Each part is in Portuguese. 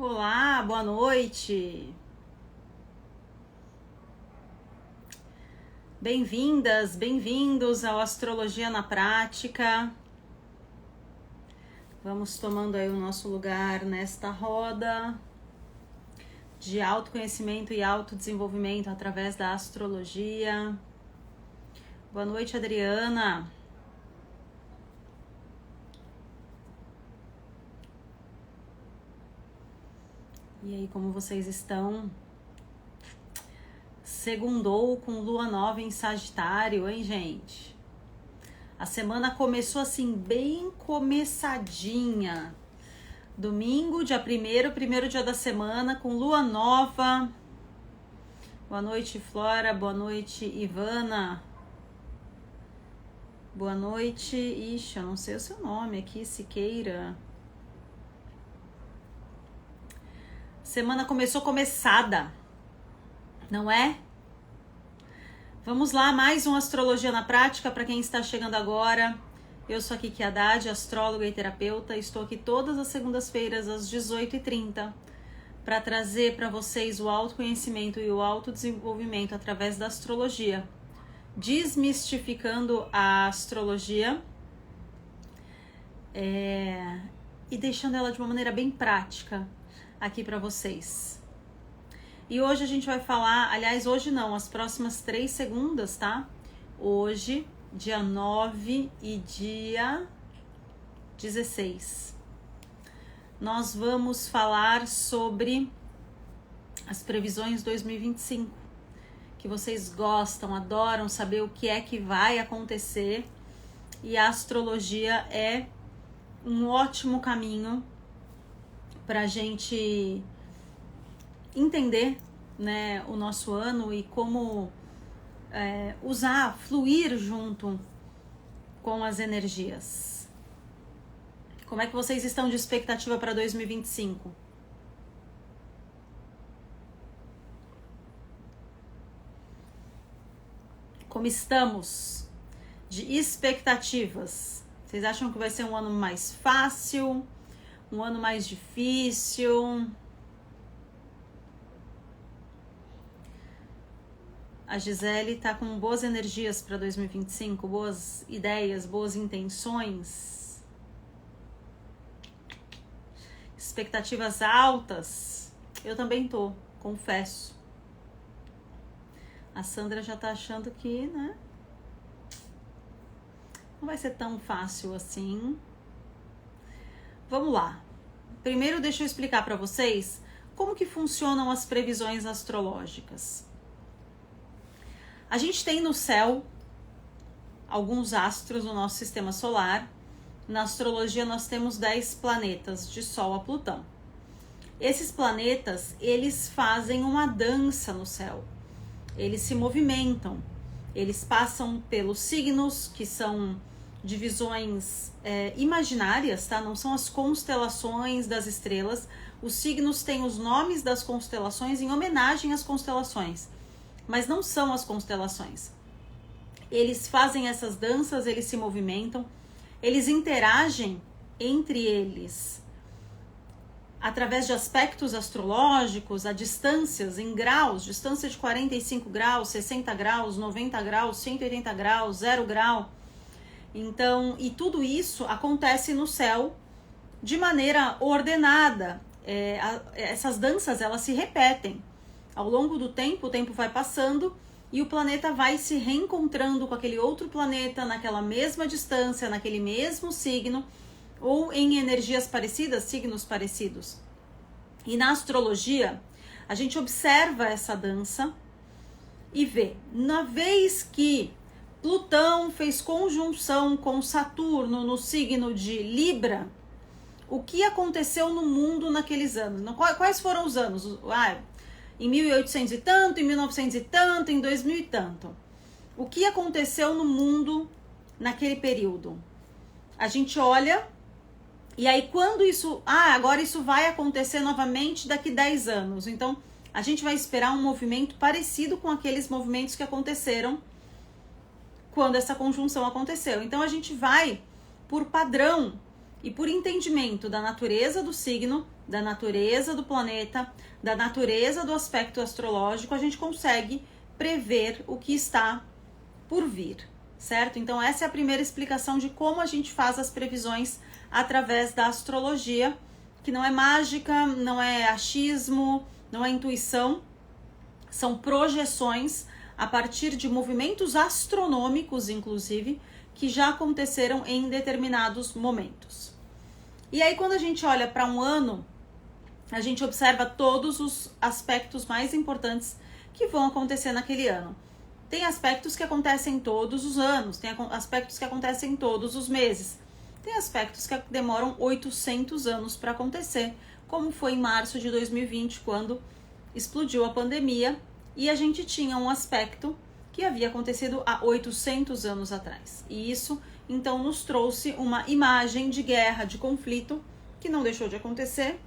Olá, boa noite. Bem-vindas, bem-vindos ao Astrologia na Prática. Vamos tomando aí o nosso lugar nesta roda de autoconhecimento e autodesenvolvimento através da astrologia. Boa noite, Adriana. E aí, como vocês estão? Segundou com lua nova em Sagitário, hein, gente? A semana começou assim, bem começadinha. Domingo, dia 1º, primeiro dia da semana, com lua nova. Boa noite, Flora. Boa noite, Ivana. Boa noite. Ixi, eu não sei o seu nome aqui, Siqueira. Semana começou começada, não é? Vamos lá, mais um Astrologia na Prática para quem está chegando agora. Eu sou a Kiki Haddad, astróloga e terapeuta. Estou aqui todas as segundas-feiras às 18h30 para trazer para vocês o autoconhecimento e o autodesenvolvimento através da astrologia, desmistificando a astrologia e deixando ela de uma maneira bem prática aqui para vocês. E hoje a gente vai falar, aliás, hoje não, as próximas 3 segundas, tá? Hoje, dia 9 e dia 16. Nós vamos falar sobre as previsões 2025, que vocês gostam, adoram saber o que é que vai acontecer, e a astrologia é um ótimo caminho para a gente entender, né, o nosso ano e como usar, fluir junto com as energias. Como é que vocês estão de expectativa para 2025? Como estamos de expectativas? Vocês acham que vai ser um ano mais fácil? Um ano mais difícil? A Gisele tá com boas energias para 2025, boas ideias, boas intenções. Expectativas altas. Eu também tô, confesso. A Sandra já tá achando que, né? Não vai ser tão fácil assim. Vamos lá. Primeiro deixa eu explicar para vocês como que funcionam as previsões astrológicas. A gente tem no céu alguns astros no nosso sistema solar. Na astrologia nós temos 10 planetas, de Sol a Plutão. Esses planetas, eles fazem uma dança no céu. Eles se movimentam. Eles passam pelos signos, que são divisões imaginárias, tá? Não são as constelações das estrelas. Os signos têm os nomes das constelações em homenagem às constelações, mas não são as constelações. Eles fazem essas danças, eles se movimentam, eles interagem entre eles através de aspectos astrológicos, a distâncias em graus, distância de 45 graus, 60 graus, 90 graus, 180 graus, 0 grau. Então, e tudo isso acontece no céu de maneira ordenada. Essas danças, elas se repetem. Ao longo do tempo, o tempo vai passando e o planeta vai se reencontrando com aquele outro planeta naquela mesma distância, naquele mesmo signo, ou em energias parecidas, signos parecidos. E na astrologia, a gente observa essa dança e vê, na vez que Plutão fez conjunção com Saturno no signo de Libra, o que aconteceu no mundo naqueles anos? Quais foram os anos? Em 1800 e tanto, em 1900 e tanto, em 2000 e tanto. O que aconteceu no mundo naquele período? A gente olha, e aí quando isso... agora isso vai acontecer novamente daqui 10 anos. Então, a gente vai esperar um movimento parecido com aqueles movimentos que aconteceram quando essa conjunção aconteceu. Então, a gente vai, por padrão, E por entendimento da natureza do signo, da natureza do planeta, da natureza do aspecto astrológico, a gente consegue prever o que está por vir, certo? Então essa é a primeira explicação de como a gente faz as previsões através da astrologia, que não é mágica, não é achismo, não é intuição, são projeções a partir de movimentos astronômicos, inclusive, que já aconteceram em determinados momentos. E aí, quando a gente olha para um ano, a gente observa todos os aspectos mais importantes que vão acontecer naquele ano. Tem aspectos que acontecem todos os anos, tem aspectos que acontecem todos os meses, tem aspectos que demoram 800 anos para acontecer, como foi em março de 2020, quando explodiu a pandemia e a gente tinha um aspecto que havia acontecido há 800 anos atrás. E isso, então, nos trouxe uma imagem de guerra, de conflito, que não deixou de acontecer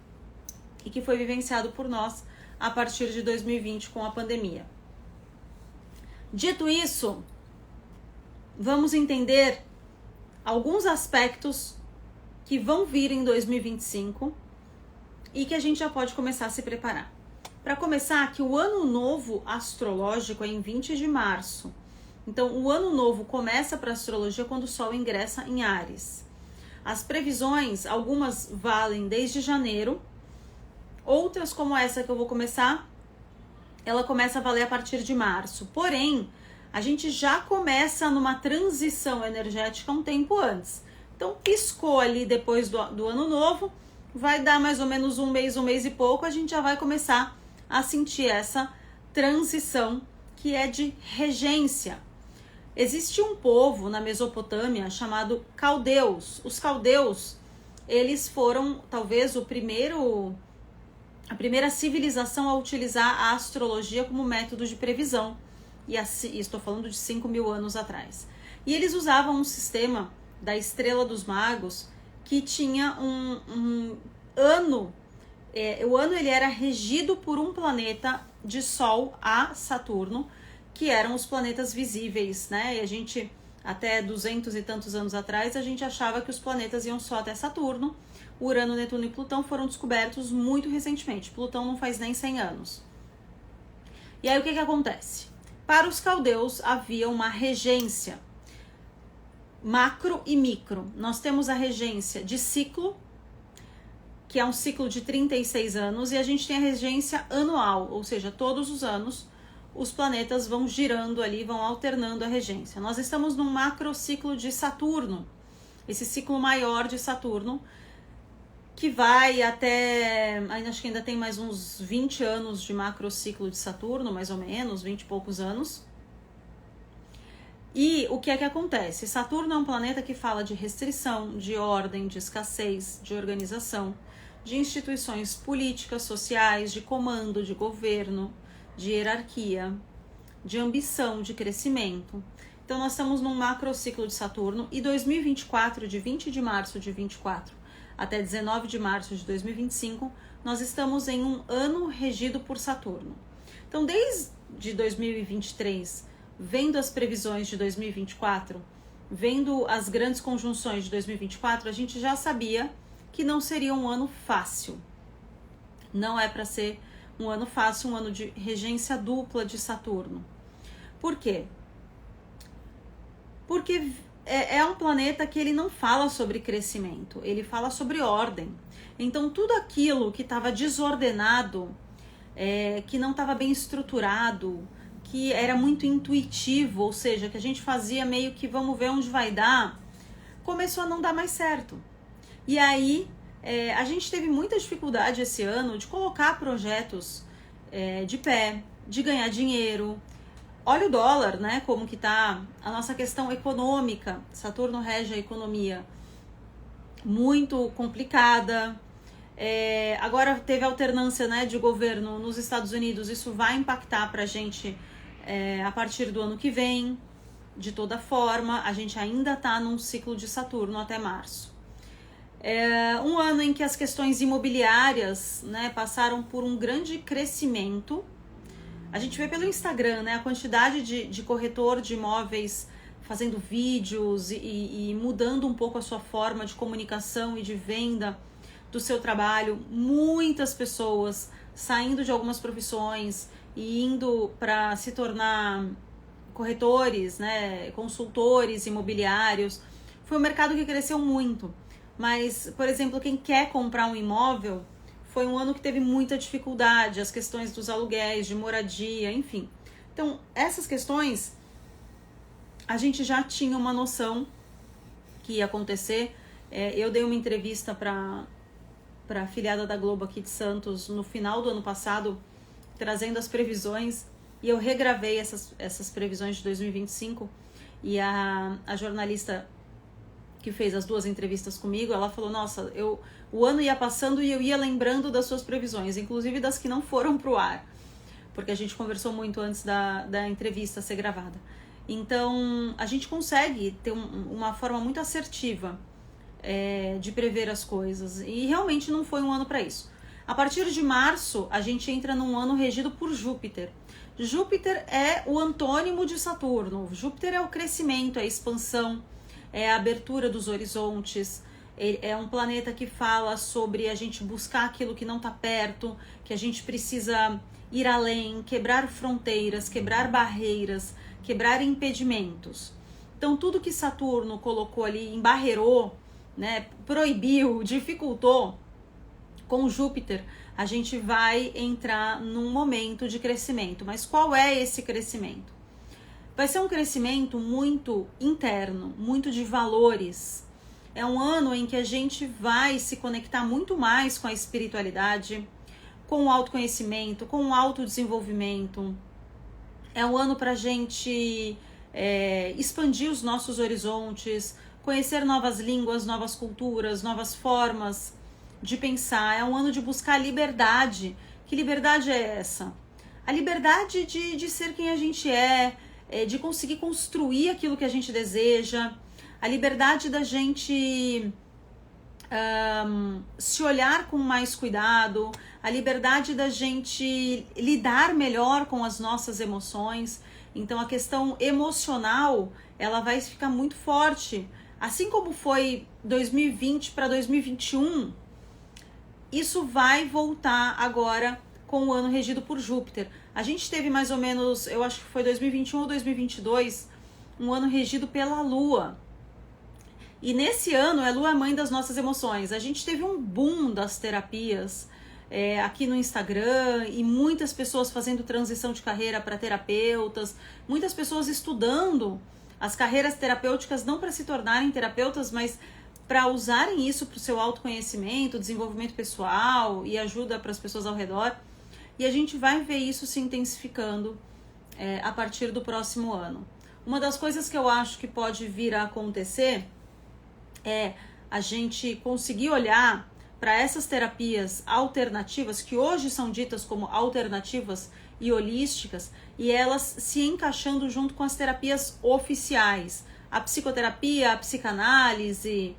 e que foi vivenciado por nós a partir de 2020 com a pandemia. Dito isso, vamos entender alguns aspectos que vão vir em 2025 e que a gente já pode começar a se preparar. Para começar, que o ano novo astrológico é em 20 de março. Então, o ano novo começa para a astrologia quando o Sol ingressa em Áries. As previsões, algumas valem desde janeiro, outras, como essa que eu vou começar, ela começa a valer a partir de março. Porém, a gente já começa numa transição energética um tempo antes. Então, piscou ali depois do ano novo, vai dar mais ou menos um mês e pouco, a gente já vai começar a sentir essa transição que é de regência. Existe um povo na Mesopotâmia chamado caldeus. Os caldeus, eles foram talvez a primeira civilização a utilizar a astrologia como método de previsão. E assim, estou falando de 5.000 anos atrás. E eles usavam um sistema da Estrela dos Magos que tinha um ano. O ano ele era regido por um planeta de Sol a Saturno, que eram os planetas visíveis, né? E a gente, até 200 e tantos anos atrás, a gente achava que os planetas iam só até Saturno. Urano, Netuno e Plutão foram descobertos muito recentemente. Plutão não faz nem 100 anos. E aí o que acontece? Para os caldeus havia uma regência macro e micro. Nós temos a regência de ciclo, que é um ciclo de 36 anos, e a gente tem a regência anual, ou seja, todos os anos os planetas vão girando ali, vão alternando a regência. Nós estamos num macrociclo de Saturno, esse ciclo maior de Saturno, que vai até, acho que ainda tem mais uns 20 anos de macrociclo de Saturno, mais ou menos, 20 e poucos anos. E o que é que acontece? Saturno é um planeta que fala de restrição, de ordem, de escassez, de organização, de instituições políticas, sociais, de comando, de governo, de hierarquia, de ambição, de crescimento. Então nós estamos num macrociclo de Saturno e 2024, de 20 de março de 24 até 19 de março de 2025, nós estamos em um ano regido por Saturno. Então desde 2023, vendo as previsões de 2024, vendo as grandes conjunções de 2024, a gente já sabia que não seria um ano fácil. Não é para ser um ano fácil, um ano de regência dupla de Saturno. Por quê? Porque é um planeta que ele não fala sobre crescimento, ele fala sobre ordem. Então tudo aquilo que estava desordenado, que não estava bem estruturado, que era muito intuitivo, ou seja, que a gente fazia meio que vamos ver onde vai dar, começou a não dar mais certo. E aí a gente teve muita dificuldade esse ano de colocar projetos de pé, de ganhar dinheiro. Olha o dólar, né? Como que tá a nossa questão econômica. Saturno rege a economia. Muito complicada. Agora teve alternância, né, de governo nos Estados Unidos. Isso vai impactar pra gente a partir do ano que vem. De toda forma, a gente ainda tá num ciclo de Saturno até março. Um ano em que as questões imobiliárias, né, passaram por um grande crescimento. A gente vê pelo Instagram, né, a quantidade de corretor de imóveis fazendo vídeos e mudando um pouco a sua forma de comunicação e de venda do seu trabalho. Muitas pessoas saindo de algumas profissões e indo para se tornar corretores, né, consultores imobiliários. Foi um mercado que cresceu muito. Mas, por exemplo, quem quer comprar um imóvel, foi um ano que teve muita dificuldade, as questões dos aluguéis, de moradia, enfim. Então, essas questões, a gente já tinha uma noção que ia acontecer. Eu dei uma entrevista para a afiliada da Globo aqui de Santos no final do ano passado, trazendo as previsões, e eu regravei essas previsões de 2025, e a jornalista que fez as 2 entrevistas comigo, ela falou, nossa, o ano ia passando e eu ia lembrando das suas previsões, inclusive das que não foram pro ar, porque a gente conversou muito antes da entrevista ser gravada. Então, a gente consegue ter uma forma muito assertiva de prever as coisas, e realmente não foi um ano para isso. A partir de março, a gente entra num ano regido por Júpiter. Júpiter é o antônimo de Saturno. Júpiter é o crescimento, é a expansão, é a abertura dos horizontes, é um planeta que fala sobre a gente buscar aquilo que não está perto, que a gente precisa ir além, quebrar fronteiras, quebrar barreiras, quebrar impedimentos. Então, tudo que Saturno colocou ali, embarreirou, né, proibiu, dificultou, com Júpiter, a gente vai entrar num momento de crescimento. Mas qual é esse crescimento? Vai ser um crescimento muito interno, muito de valores. É um ano em que a gente vai se conectar muito mais com a espiritualidade, com o autoconhecimento, com o autodesenvolvimento. É um ano para a gente expandir os nossos horizontes, conhecer novas línguas, novas culturas, novas formas de pensar. É um ano de buscar liberdade. Que liberdade é essa? A liberdade de ser quem a gente de conseguir construir aquilo que a gente deseja, a liberdade da gente se olhar com mais cuidado, a liberdade da gente lidar melhor com as nossas emoções. Então, a questão emocional, ela vai ficar muito forte. Assim como foi 2020 para 2021, isso vai voltar agora com o ano regido por Júpiter. A gente teve mais ou menos, eu acho que foi 2021 ou 2022, um ano regido pela Lua. E nesse ano, a Lua é mãe das nossas emoções. A gente teve um boom das terapias aqui no Instagram, e muitas pessoas fazendo transição de carreira para terapeutas, muitas pessoas estudando as carreiras terapêuticas, não para se tornarem terapeutas, mas para usarem isso para o seu autoconhecimento, desenvolvimento pessoal e ajuda para as pessoas ao redor. E a gente vai ver isso se intensificando a partir do próximo ano. Uma das coisas que eu acho que pode vir a acontecer é a gente conseguir olhar para essas terapias alternativas, que hoje são ditas como alternativas e holísticas, e elas se encaixando junto com as terapias oficiais. A psicoterapia, a psicanálise,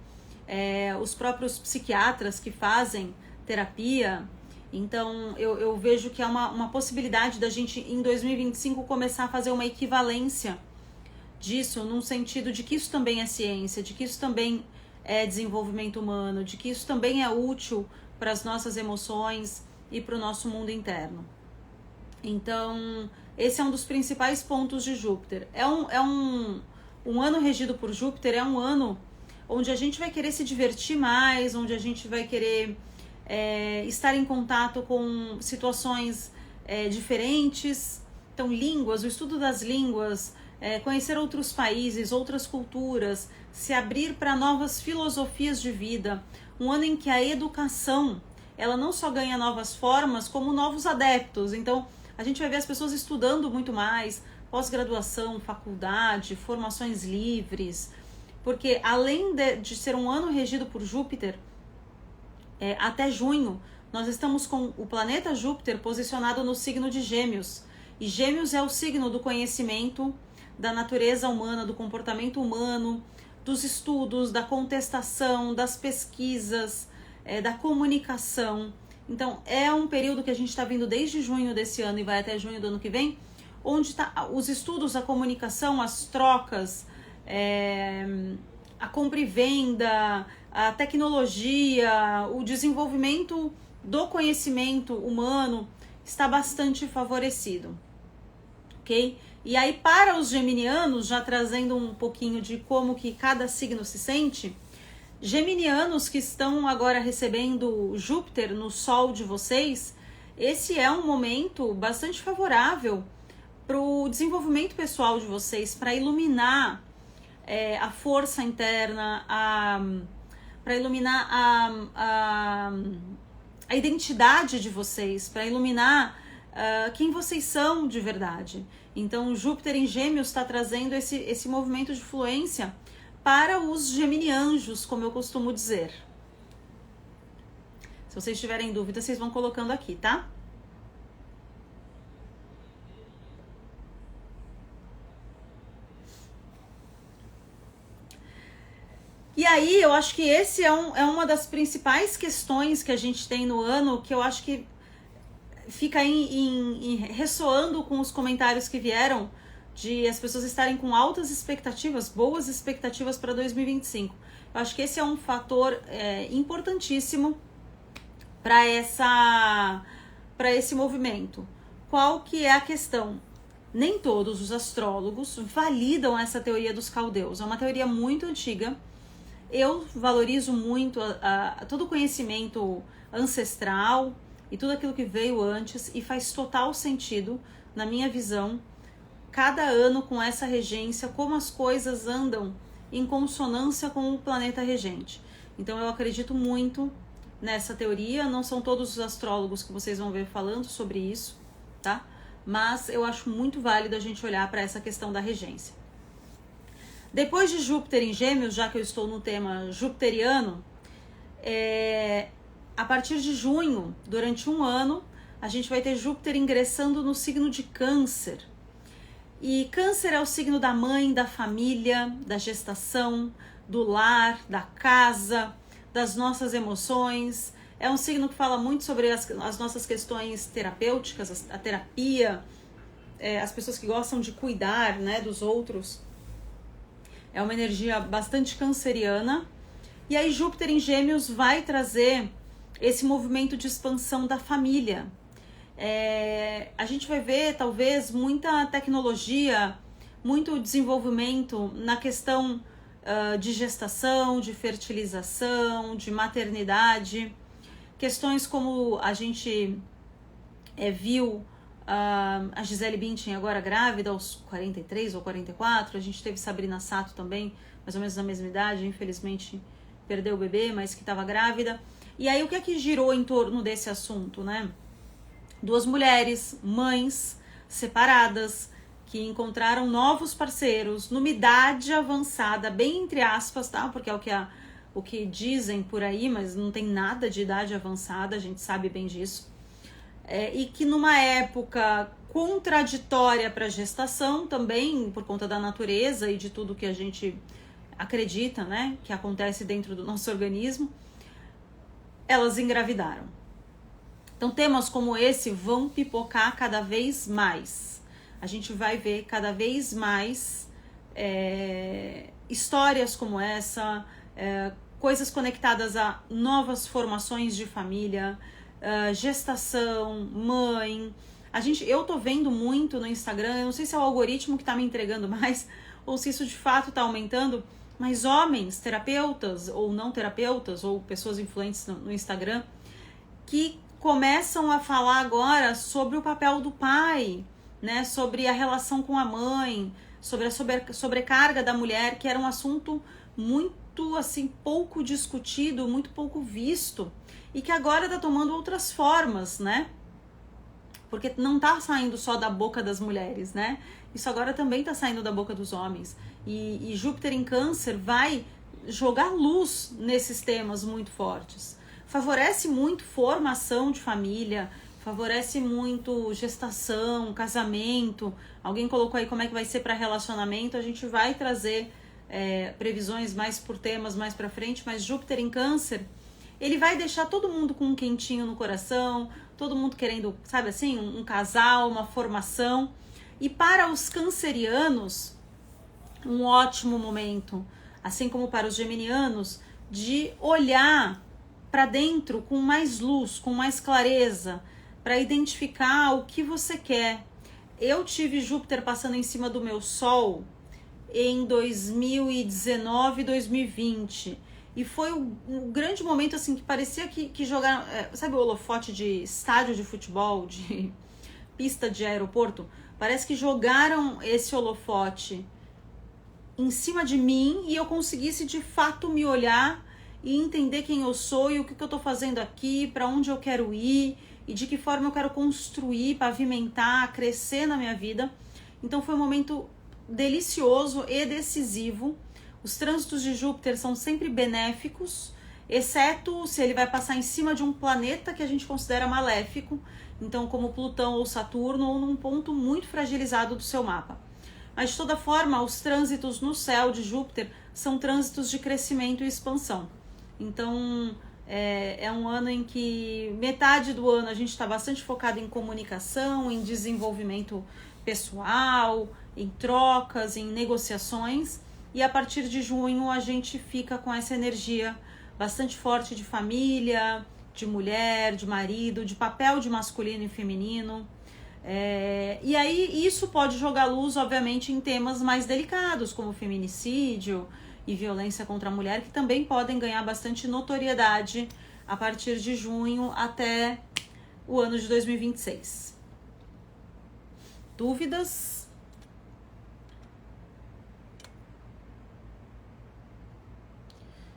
os próprios psiquiatras que fazem terapia. Então, eu vejo que é uma possibilidade da gente, em 2025, começar a fazer uma equivalência disso, num sentido de que isso também é ciência, de que isso também é desenvolvimento humano, de que isso também é útil para as nossas emoções e para o nosso mundo interno. Então, esse é um dos principais pontos de Júpiter. Um ano regido por Júpiter, é um ano onde a gente vai querer se divertir mais, onde a gente vai querer estar em contato com situações diferentes. Então, línguas, o estudo das línguas, conhecer outros países, outras culturas, se abrir para novas filosofias de vida. Um ano em que a educação, ela não só ganha novas formas, como novos adeptos. Então, a gente vai ver as pessoas estudando muito mais, pós-graduação, faculdade, formações livres, porque além de ser um ano regido por Júpiter, até junho, nós estamos com o planeta Júpiter posicionado no signo de Gêmeos. E Gêmeos é o signo do conhecimento, da natureza humana, do comportamento humano, dos estudos, da contestação, das pesquisas, da comunicação. Então, é um período que a gente está vindo desde junho desse ano e vai até junho do ano que vem, onde tá os estudos, a comunicação, as trocas, a compra e venda, a tecnologia, o desenvolvimento do conhecimento humano está bastante favorecido, ok? E aí, para os geminianos, já trazendo um pouquinho de como que cada signo se sente, geminianos que estão agora recebendo Júpiter no Sol de vocês, esse é um momento bastante favorável para o desenvolvimento pessoal de vocês, para iluminar a força interna, para iluminar a identidade de vocês, para iluminar quem vocês são de verdade. Então, Júpiter em Gêmeos está trazendo esse movimento de fluência para os geminianjos, como eu costumo dizer. Se vocês tiverem dúvida, vocês vão colocando aqui, tá? E aí, eu acho que esse é uma das principais questões que a gente tem no ano, que eu acho que fica ressoando com os comentários que vieram de as pessoas estarem com altas expectativas, boas expectativas para 2025. Eu acho que esse é um fator importantíssimo para esse movimento. Qual que é a questão? Nem todos os astrólogos validam essa teoria dos caldeus. É uma teoria muito antiga. Eu valorizo muito todo o conhecimento ancestral e tudo aquilo que veio antes, e faz total sentido, na minha visão, cada ano com essa regência, como as coisas andam em consonância com o planeta regente. Então eu acredito muito nessa teoria. Não são todos os astrólogos que vocês vão ver falando sobre isso, tá? Mas eu acho muito válido a gente olhar para essa questão da regência. Depois de Júpiter em Gêmeos, já que eu estou no tema jupiteriano, a partir de junho, durante um ano, a gente vai ter Júpiter ingressando no signo de Câncer. E Câncer é o signo da mãe, da família, da gestação, do lar, da casa, das nossas emoções. É um signo que fala muito sobre as nossas questões terapêuticas, a terapia, as pessoas que gostam de cuidar, né, dos outros. É uma energia bastante canceriana. E aí Júpiter em Gêmeos vai trazer esse movimento de expansão da família. A gente vai ver, talvez, muita tecnologia, muito desenvolvimento na questão de gestação, de fertilização, de maternidade. Questões como a gente viu a Gisele Bündchen agora grávida aos 43 ou 44, a gente teve Sabrina Sato também, mais ou menos na mesma idade, infelizmente perdeu o bebê, mas que estava grávida. E aí o que é que girou em torno desse assunto, né? Duas mulheres, mães, separadas, que encontraram novos parceiros numa idade avançada, bem entre aspas, tá? Porque é o que dizem por aí, mas não tem nada de idade avançada, a gente sabe bem disso. E que numa época contraditória para a gestação, também por conta da natureza e de tudo que a gente acredita, né, que acontece dentro do nosso organismo, elas engravidaram. Então temas como esse vão pipocar cada vez mais. A gente vai ver cada vez mais histórias como essa, coisas conectadas a novas formações de família, gestação, mãe. Eu tô vendo muito no Instagram, eu não sei se é o algoritmo que tá me entregando mais, ou se isso de fato tá aumentando, mas homens, terapeutas ou não terapeutas, ou pessoas influentes no Instagram, que começam a falar agora sobre o papel do pai, né? Sobre a relação com a mãe, sobre a sobrecarga da mulher, que era um assunto muito, assim, pouco discutido, muito pouco visto, e que agora tá tomando outras formas, né? Porque não tá saindo só da boca das mulheres, né? Isso agora também tá saindo da boca dos homens. E Júpiter em Câncer vai jogar luz nesses temas muito fortes. Favorece muito formação de família, favorece muito gestação, casamento. Alguém colocou aí como é que vai ser para relacionamento. A gente vai trazer previsões mais por temas mais para frente, mas Júpiter em Câncer, ele vai deixar todo mundo com um quentinho no coração, todo mundo querendo, sabe assim, um casal, uma formação. E para os cancerianos, um ótimo momento, assim como para os geminianos, de olhar para dentro com mais luz, com mais clareza, para identificar o que você quer. Eu tive Júpiter passando em cima do meu Sol em 2019 e 2020. E foi um grande momento assim que parecia que jogaram, sabe o holofote de estádio de futebol, de pista de aeroporto? Parece que jogaram esse holofote em cima de mim e eu conseguisse de fato me olhar e entender quem eu sou e o que eu tô fazendo aqui, para onde eu quero ir e de que forma eu quero construir, pavimentar, crescer na minha vida. Então foi um momento delicioso e decisivo. Os trânsitos de Júpiter são sempre benéficos, exceto se ele vai passar em cima de um planeta que a gente considera maléfico, então como Plutão ou Saturno, ou num ponto muito fragilizado do seu mapa. Mas de toda forma, os trânsitos no céu de Júpiter são trânsitos de crescimento e expansão. Então é um ano em que metade do ano a gente está bastante focado em comunicação, em desenvolvimento pessoal, em trocas, em negociações, e a partir de junho a gente fica com essa energia bastante forte de família, de mulher, de marido, de papel de masculino e feminino. E aí isso pode jogar luz, obviamente, em temas mais delicados, como feminicídio e violência contra a mulher, que também podem ganhar bastante notoriedade a partir de junho até o ano de 2026. Dúvidas?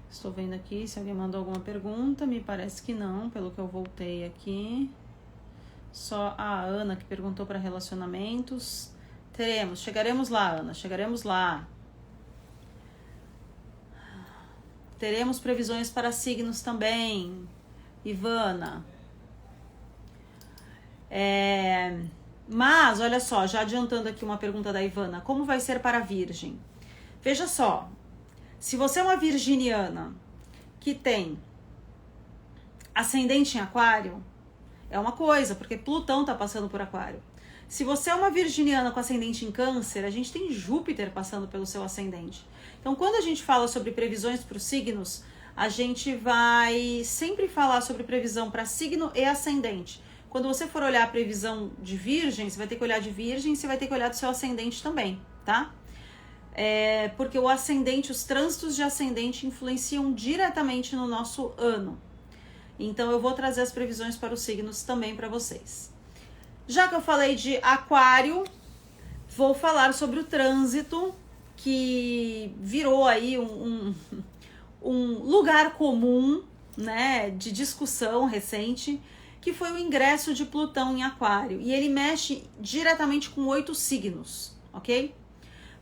Estou vendo aqui se alguém mandou alguma pergunta. Me parece que não, pelo que eu voltei aqui. Só a Ana que perguntou para relacionamentos. Chegaremos lá, Ana, chegaremos lá. Teremos previsões para signos também, Ivana. Mas, olha só, já adiantando aqui uma pergunta da Ivana, como vai ser para a Virgem? Veja só, se você é uma virginiana que tem ascendente em Aquário, é uma coisa, porque Plutão está passando por Aquário. Se você é uma virginiana com ascendente em Câncer, a gente tem Júpiter passando pelo seu ascendente. Então, quando a gente fala sobre previsões para os signos, a gente vai sempre falar sobre previsão para signo e ascendente. Quando você for olhar a previsão de Virgem, você vai ter que olhar de Virgem, você vai ter que olhar do seu ascendente também, tá? Porque o ascendente, os trânsitos de ascendente influenciam diretamente no nosso ano. Então, eu vou trazer as previsões para os signos também para vocês. Já que eu falei de Aquário, vou falar sobre o trânsito que virou aí um lugar comum, né, de discussão recente, que foi o ingresso de Plutão em Aquário. E ele mexe diretamente com 8 signos, ok?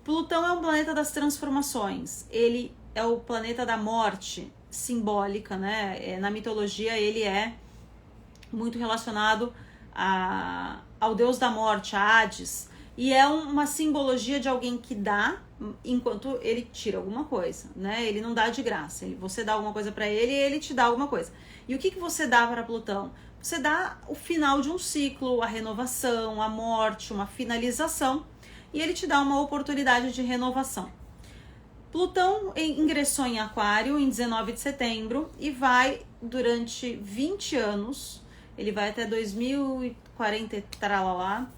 Plutão é um planeta das transformações. Ele é o planeta da morte simbólica, né? Na mitologia ele é muito relacionado ao deus da morte, a Hades, e é uma simbologia de alguém que dá enquanto ele tira alguma coisa, né? Ele não dá de graça, você dá alguma coisa para ele e ele te dá alguma coisa. E o que você dá para Plutão? Você dá o final de um ciclo, a renovação, a morte, uma finalização, e ele te dá uma oportunidade de renovação. Plutão ingressou em Aquário em 19 de setembro e vai durante 20 anos, ele vai até 2040 tralalá,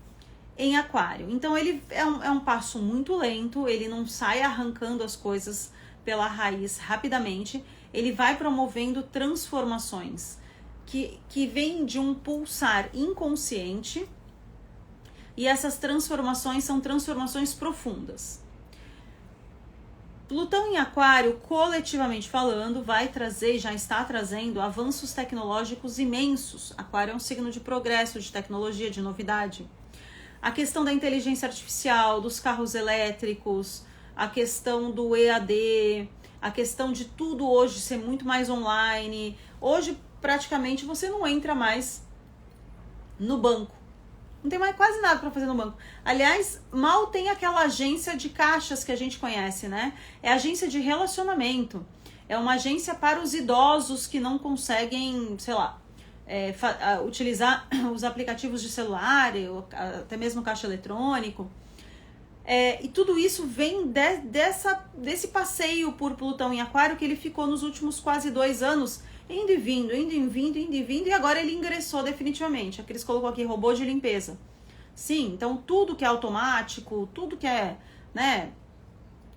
em Aquário. Então ele é um passo muito lento, ele não sai arrancando as coisas pela raiz rapidamente, ele vai promovendo transformações que vêm de um pulsar inconsciente, e essas transformações são transformações profundas. Plutão em Aquário, coletivamente falando, vai trazer e já está trazendo avanços tecnológicos imensos. Aquário é um signo de progresso, de tecnologia, de novidade. A questão da inteligência artificial, dos carros elétricos, a questão do EAD, a questão de tudo hoje ser muito mais online. Hoje, praticamente, você não entra mais no banco. Não tem mais quase nada para fazer no banco. Aliás, mal tem aquela agência de caixas que a gente conhece, né? É agência de relacionamento. É uma agência para os idosos que não conseguem, sei lá, utilizar os aplicativos de celular, até mesmo caixa eletrônico. E tudo isso vem desse passeio por Plutão em Aquário, que ele ficou nos últimos quase 2 anos, indo e vindo, e agora ele ingressou definitivamente. Aqui eles colocou aqui robô de limpeza. Sim, então tudo que é automático, tudo que é, né?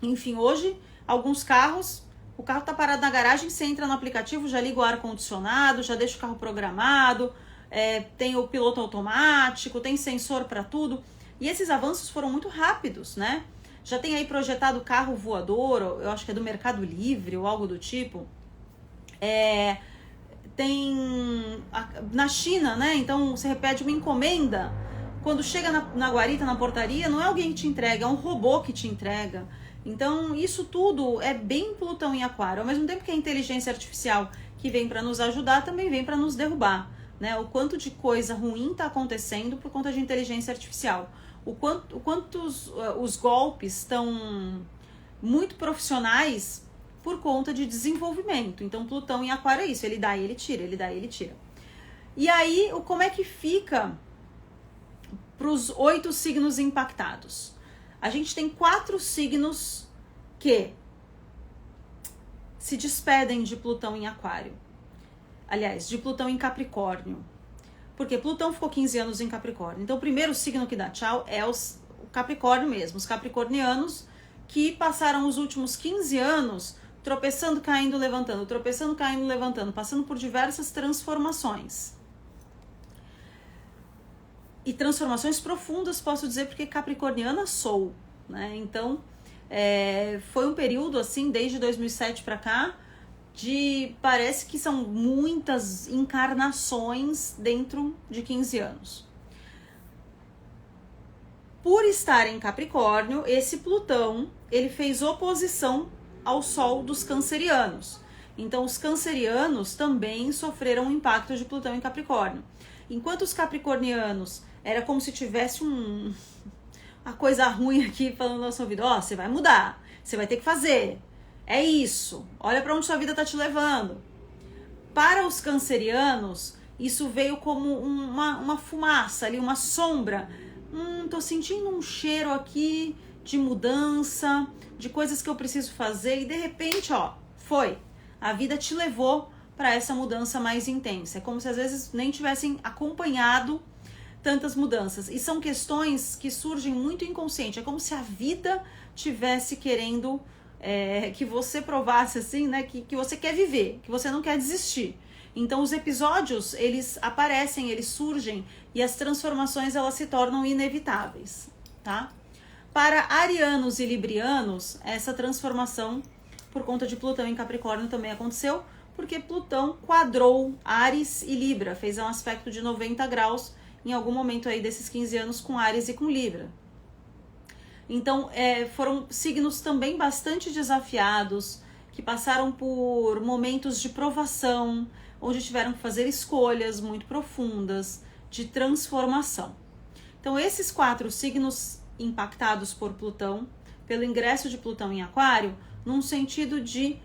Enfim, hoje, alguns carros, o carro tá parado na garagem, você entra no aplicativo, já liga o ar-condicionado, já deixa o carro programado, tem o piloto automático, tem sensor para tudo. E esses avanços foram muito rápidos, né? Já tem aí projetado carro voador, eu acho que é do Mercado Livre ou algo do tipo. Tem na China, né? Então você pede uma encomenda. Quando chega na guarita, na portaria, não é alguém que te entrega, é um robô que te entrega. Então isso tudo é bem Plutão em Aquário. Ao mesmo tempo que a inteligência artificial que vem para nos ajudar, também vem para nos derrubar, né? O quanto de coisa ruim está acontecendo por conta de inteligência artificial. O quanto os golpes estão muito profissionais por conta de desenvolvimento. Então Plutão em Aquário é isso, ele dá e ele tira, ele dá e ele tira. E aí, como é que fica para os 8 signos impactados? A gente tem 4 signos que se despedem de Plutão em Aquário. Aliás, de Plutão em Capricórnio. Porque Plutão ficou 15 anos em Capricórnio. Então, o primeiro signo que dá tchau é o Capricórnio mesmo. Os capricornianos que passaram os últimos 15 anos tropeçando, caindo, levantando, tropeçando, caindo, levantando, passando por diversas transformações. E transformações profundas, posso dizer, porque capricorniana sou, né? Então, foi um período, assim, desde 2007 para cá, parece que são muitas encarnações dentro de 15 anos. Por estar em Capricórnio, esse Plutão, ele fez oposição ao Sol dos cancerianos. Então, os cancerianos também sofreram o impacto de Plutão em Capricórnio. Enquanto os capricornianos era como se tivesse uma coisa ruim aqui falando na sua vida, você vai mudar, você vai ter que fazer, é isso, olha para onde sua vida está te levando. Para os cancerianos, isso veio como uma fumaça ali, uma sombra. Tô sentindo um cheiro aqui de mudança, de coisas que eu preciso fazer, e de repente, foi. A vida te levou para essa mudança mais intensa. É como se às vezes nem tivessem acompanhado tantas mudanças. E são questões que surgem muito inconsciente. É como se a vida tivesse querendo que você provasse assim, né? Que você quer viver, que você não quer desistir. Então os episódios, eles aparecem, eles surgem e as transformações, elas se tornam inevitáveis, tá? Para arianos e librianos, essa transformação por conta de Plutão em Capricórnio também aconteceu, porque Plutão quadrou Áries e Libra, fez um aspecto de 90 graus em algum momento aí desses 15 anos com Áries e com Libra. Então, foram signos também bastante desafiados, que passaram por momentos de provação, onde tiveram que fazer escolhas muito profundas, de transformação. Então, esses 4 signos impactados por Plutão, pelo ingresso de Plutão em Aquário, num sentido de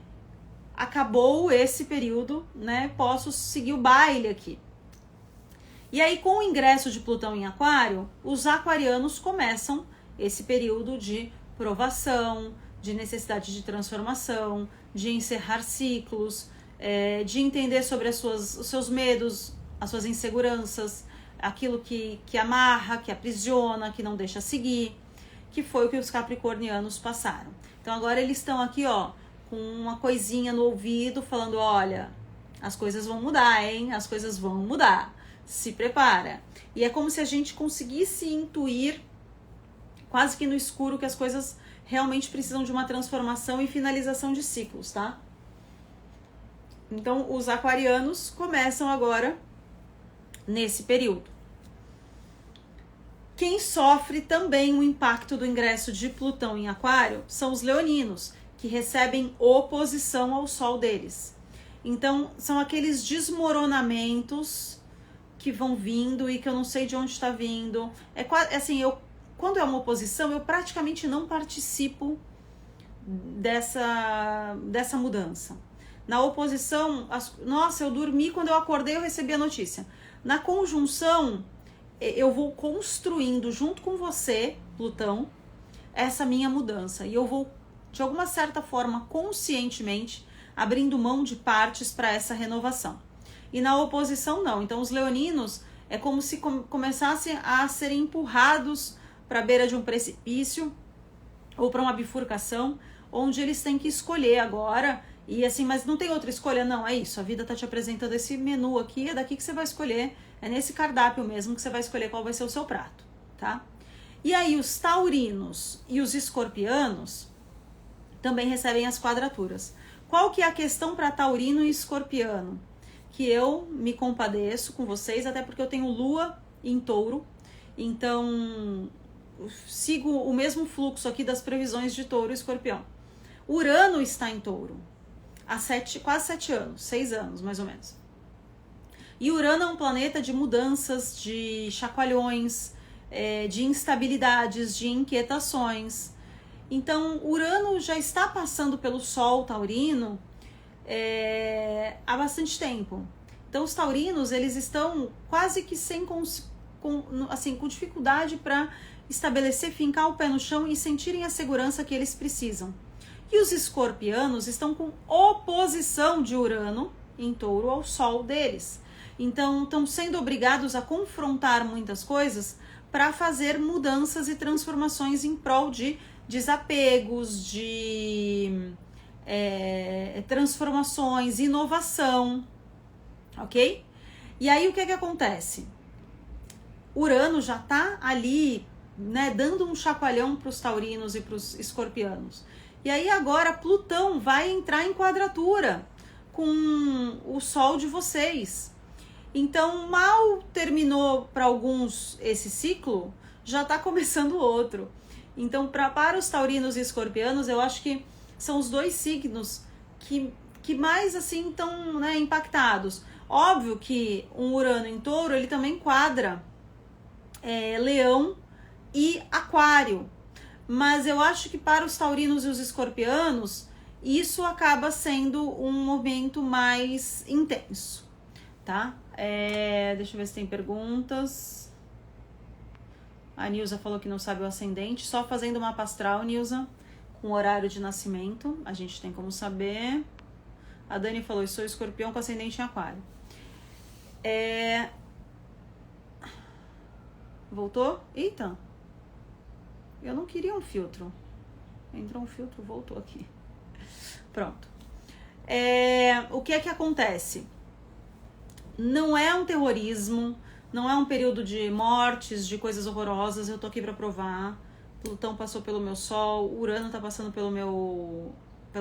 acabou esse período, né? Posso seguir o baile aqui. E aí, com o ingresso de Plutão em Aquário, os aquarianos começam esse período de provação, de necessidade de transformação, de encerrar ciclos, de entender sobre os seus medos, as suas inseguranças, aquilo que amarra, que aprisiona, que não deixa seguir, que foi o que os capricornianos passaram. Então agora eles estão aqui, com uma coisinha no ouvido, falando, olha, as coisas vão mudar, hein? As coisas vão mudar. Se prepara. E é como se a gente conseguisse intuir, quase que no escuro, que as coisas realmente precisam de uma transformação e finalização de ciclos, tá? Então, os aquarianos começam agora nesse período. Quem sofre também o impacto do ingresso de Plutão em Aquário são os leoninos, que recebem oposição ao Sol deles. Então, são aqueles desmoronamentos que vão vindo e que eu não sei de onde está vindo. Quando é uma oposição, eu praticamente não participo dessa mudança. Na oposição, eu dormi, quando eu acordei eu recebi a notícia. Na conjunção, eu vou construindo junto com você, Plutão, essa minha mudança. E eu vou, de alguma certa forma, conscientemente, abrindo mão de partes para essa renovação. E na oposição, não. Então, os leoninos é como se começassem a serem empurrados para a beira de um precipício ou para uma bifurcação, onde eles têm que escolher agora. E assim, mas não tem outra escolha, não, é isso, a vida tá te apresentando esse menu aqui, é daqui que você vai escolher, é nesse cardápio mesmo que você vai escolher qual vai ser o seu prato, tá? E aí os taurinos e os escorpianos também recebem as quadraturas. Qual que é a questão para taurino e escorpiano? Que eu me compadeço com vocês, até porque eu tenho lua em touro, então sigo o mesmo fluxo aqui das previsões de touro e escorpião. Urano está em touro há quase 7 anos, 6 anos mais ou menos. E Urano é um planeta de mudanças, de chacoalhões, de instabilidades, de inquietações. Então, Urano já está passando pelo Sol taurino há bastante tempo. Então, os taurinos, eles estão quase que com dificuldade para estabelecer, fincar o pé no chão e sentirem a segurança que eles precisam. E os escorpianos estão com oposição de Urano em touro ao Sol deles. Então, estão sendo obrigados a confrontar muitas coisas para fazer mudanças e transformações em prol de desapegos, de transformações, inovação, ok? E aí, o que acontece? Urano já está ali, né, dando um chacoalhão para os taurinos e para os escorpianos. E aí agora Plutão vai entrar em quadratura com o Sol de vocês. Então, mal terminou para alguns esse ciclo, já está começando outro. Então, para os taurinos e escorpianos, eu acho que são os dois signos que mais assim estão, né, impactados. Óbvio que um Urano em touro, ele também quadra Leão e Aquário. Mas eu acho que para os taurinos e os escorpianos, isso acaba sendo um momento mais intenso, tá? Deixa eu ver se tem perguntas. A Nilza falou que não sabe o ascendente. Só fazendo mapa astral, Nilza, com horário de nascimento, a gente tem como saber. A Dani falou, eu sou escorpião com ascendente em aquário. Voltou? Eita! Eu não queria um filtro. Entrou um filtro, voltou aqui. Pronto. O que é que acontece? Não é um terrorismo, não é um período de mortes, de coisas horrorosas. Eu tô aqui para provar. Plutão passou pelo meu Sol, Urano tá passando pela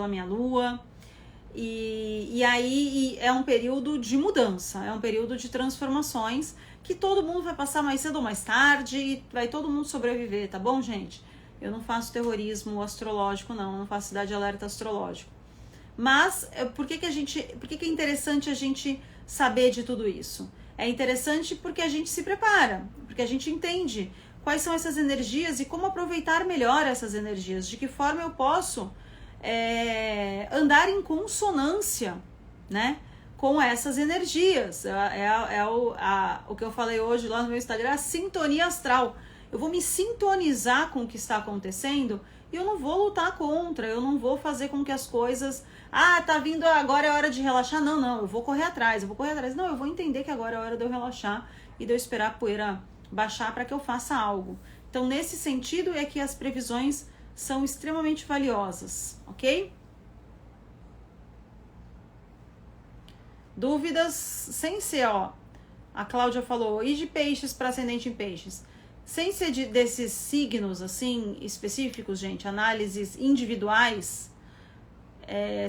minha Lua. E aí é um período de mudança, é um período de transformações que todo mundo vai passar mais cedo ou mais tarde e vai todo mundo sobreviver, tá bom, gente? Eu não faço terrorismo astrológico, não, eu não faço cidade alerta astrológico. Mas por que é interessante a gente saber de tudo isso? É interessante porque a gente se prepara, porque a gente entende quais são essas energias e como aproveitar melhor essas energias, de que forma eu posso andar em consonância, né, com essas energias. O que eu falei hoje lá no meu Instagram, a sintonia astral. Eu vou me sintonizar com o que está acontecendo e eu não vou lutar contra, eu não vou fazer com que as coisas... tá vindo, agora é hora de relaxar. Não, eu vou correr atrás. Não, eu vou entender que agora é hora de eu relaxar e de eu esperar a poeira baixar para que eu faça algo. Então, nesse sentido é que as previsões são extremamente valiosas, ok? Dúvidas sem ser, a Cláudia falou, e de peixes para ascendente em peixes? Sem ser desses signos, assim, específicos, gente, análises individuais,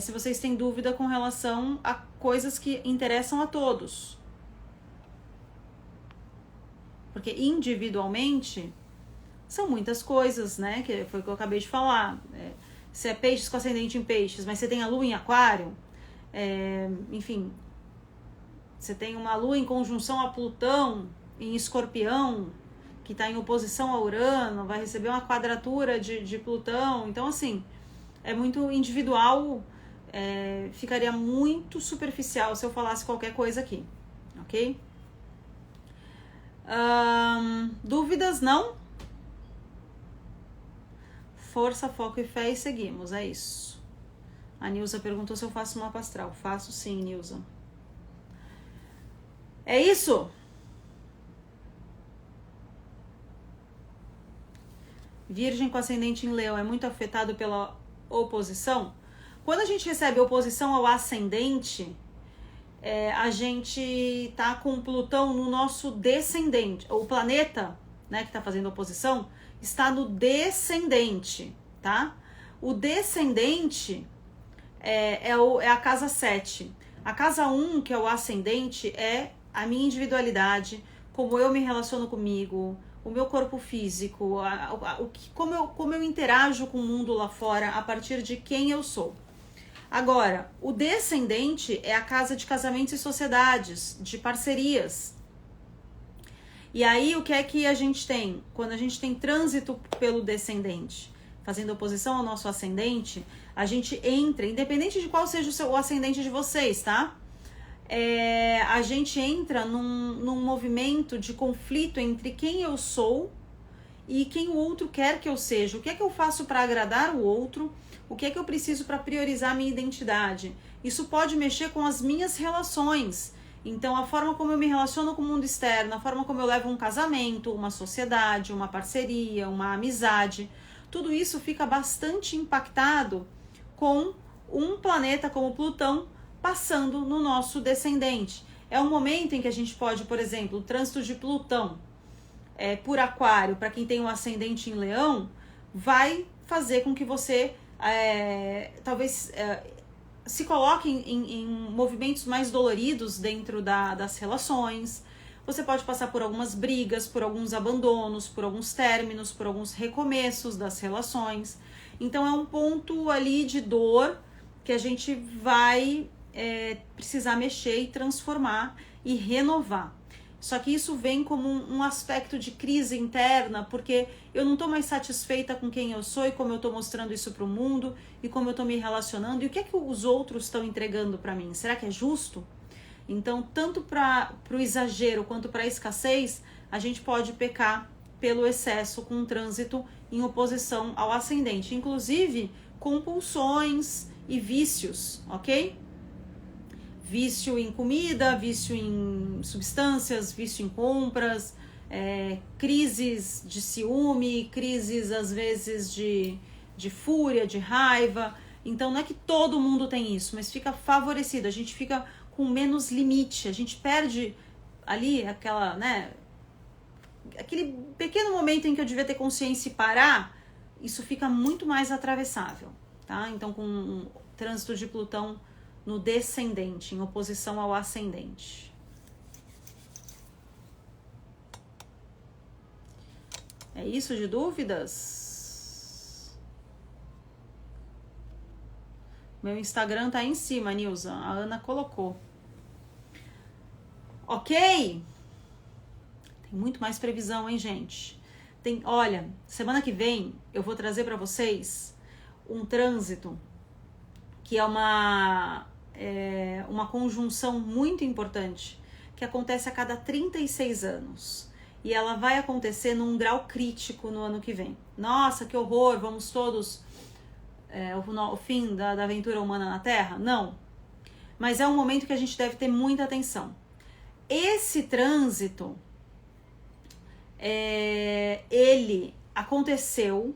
se vocês têm dúvida com relação a coisas que interessam a todos. Porque individualmente são muitas coisas, né? Que foi o que eu acabei de falar. Se é peixes com ascendente em peixes, mas você tem a lua em aquário, enfim, você tem uma lua em conjunção a Plutão, em escorpião, que está em oposição a Urano, vai receber uma quadratura de Plutão. Então, assim, é muito individual, ficaria muito superficial se eu falasse qualquer coisa aqui, ok? Dúvidas, não? força, foco e fé e seguimos, é isso. A Nilza perguntou se eu faço mapa astral. Faço sim, Nilza. É isso? Virgem com ascendente em Leão é muito afetado pela oposição? Quando a gente recebe oposição ao ascendente, a gente tá com Plutão no nosso descendente. O planeta, né, que tá fazendo oposição, está no descendente, tá? O descendente é a casa 7. A casa 1, que é o ascendente, é a minha individualidade, como eu me relaciono comigo, o meu corpo físico, como eu interajo com o mundo lá fora a partir de quem eu sou. Agora, o descendente é a casa de casamentos e sociedades, de parcerias. E aí, o que é que a gente tem? Quando a gente tem trânsito pelo descendente, fazendo oposição ao nosso ascendente, a gente entra, independente de qual seja o ascendente de vocês, tá? A gente entra num movimento de conflito entre quem eu sou e quem o outro quer que eu seja. O que é que eu faço para agradar o outro? O que é que eu preciso para priorizar a minha identidade? Isso pode mexer com as minhas relações. Então, a forma como eu me relaciono com o mundo externo, a forma como eu levo um casamento, uma sociedade, uma parceria, uma amizade, tudo isso fica bastante impactado com um planeta como Plutão passando no nosso descendente. É um momento em que a gente pode, por exemplo, o trânsito de Plutão por Aquário, para quem tem um ascendente em Leão, vai fazer com que você talvez se coloque em movimentos mais doloridos dentro das relações. Você pode passar por algumas brigas, por alguns abandonos, por alguns términos, por alguns recomeços das relações. Então é um ponto ali de dor que a gente vai precisar mexer e transformar e renovar. Só que isso vem como um aspecto de crise interna, porque eu não estou mais satisfeita com quem eu sou e como eu estou mostrando isso para o mundo e como eu estou me relacionando e o que é que os outros estão entregando para mim. Será que é justo? Então, tanto para o exagero quanto para a escassez, a gente pode pecar pelo excesso com um trânsito em oposição ao ascendente, inclusive compulsões e vícios, ok? Vício em comida, vício em substâncias, vício em compras, crises de ciúme, crises às vezes de fúria, de raiva. Então não é que todo mundo tem isso, mas fica favorecido, a gente fica com menos limite, a gente perde ali aquela, né, aquele pequeno momento em que eu devia ter consciência e parar, isso fica muito mais atravessável, tá? Então com o trânsito de Plutão no descendente, em oposição ao ascendente. É isso de dúvidas? Meu Instagram tá aí em cima, Nilza. A Ana colocou. Ok? Tem muito mais previsão, hein, gente? Olha, semana que vem eu vou trazer para vocês um trânsito que é uma conjunção muito importante, que acontece a cada 36 anos. E ela vai acontecer num grau crítico no ano que vem. Nossa, que horror, vamos todos... o fim da aventura humana na Terra? Não. Mas é um momento que a gente deve ter muita atenção. Esse trânsito, ele aconteceu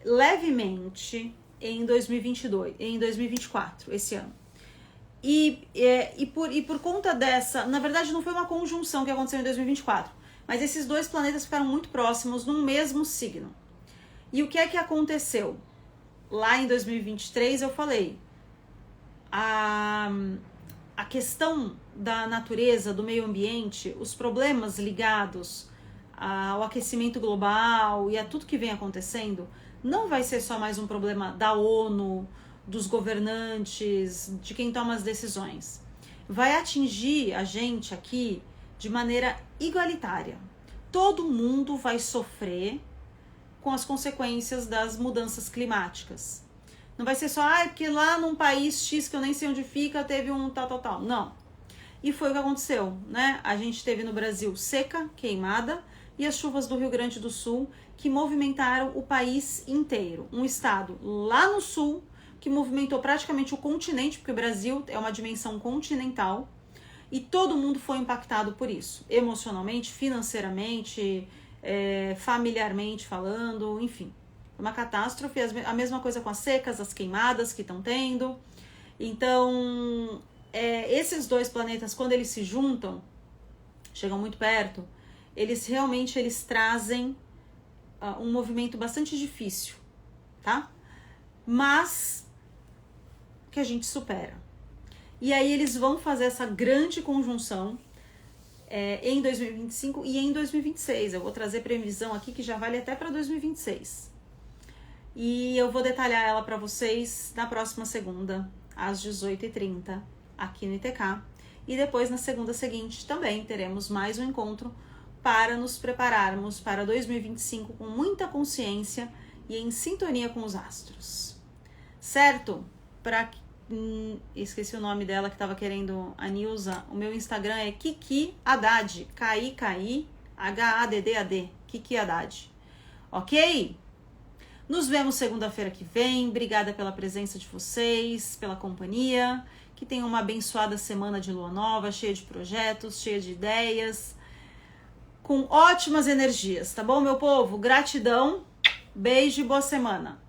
levemente em 2024, esse ano. E por conta dessa... Na verdade, não foi uma conjunção que aconteceu em 2024, mas esses dois planetas ficaram muito próximos num mesmo signo. E o que é que aconteceu? Lá em 2023, eu falei, a questão da natureza, do meio ambiente, os problemas ligados ao aquecimento global e a tudo que vem acontecendo, não vai ser só mais um problema da ONU, dos governantes, de quem toma as decisões. Vai atingir a gente aqui de maneira igualitária. Todo mundo vai sofrer com as consequências das mudanças climáticas. Não vai ser só, porque lá num país X, que eu nem sei onde fica, teve um tal. Não. E foi o que aconteceu, né? A gente teve no Brasil seca, queimada, e as chuvas do Rio Grande do Sul, que movimentaram o país inteiro. Um estado lá no sul, que movimentou praticamente o continente, porque o Brasil é uma dimensão continental, e todo mundo foi impactado por isso, emocionalmente, financeiramente, familiarmente falando, enfim. Foi uma catástrofe, a mesma coisa com as secas, as queimadas que estão tendo. Então, esses dois planetas, quando eles se juntam, chegam muito perto, eles trazem um movimento bastante difícil, tá? Mas que a gente supera. E aí eles vão fazer essa grande conjunção em 2025 e em 2026. Eu vou trazer previsão aqui que já vale até para 2026. E eu vou detalhar ela para vocês na próxima segunda, às 18h30, aqui no ITK. E depois, na segunda seguinte, também teremos mais um encontro para nos prepararmos para 2025 com muita consciência e em sintonia com os astros. Certo? Esqueci o nome dela que estava querendo a Nilza. O meu Instagram é Kiki Haddad. K-I-K-I H-A-D-D-A-D. Kiki Haddad. Ok? Nos vemos segunda-feira que vem. Obrigada pela presença de vocês, pela companhia. Que tenham uma abençoada semana de lua nova, cheia de projetos, cheia de ideias, com ótimas energias, tá bom, meu povo? Gratidão, beijo e boa semana.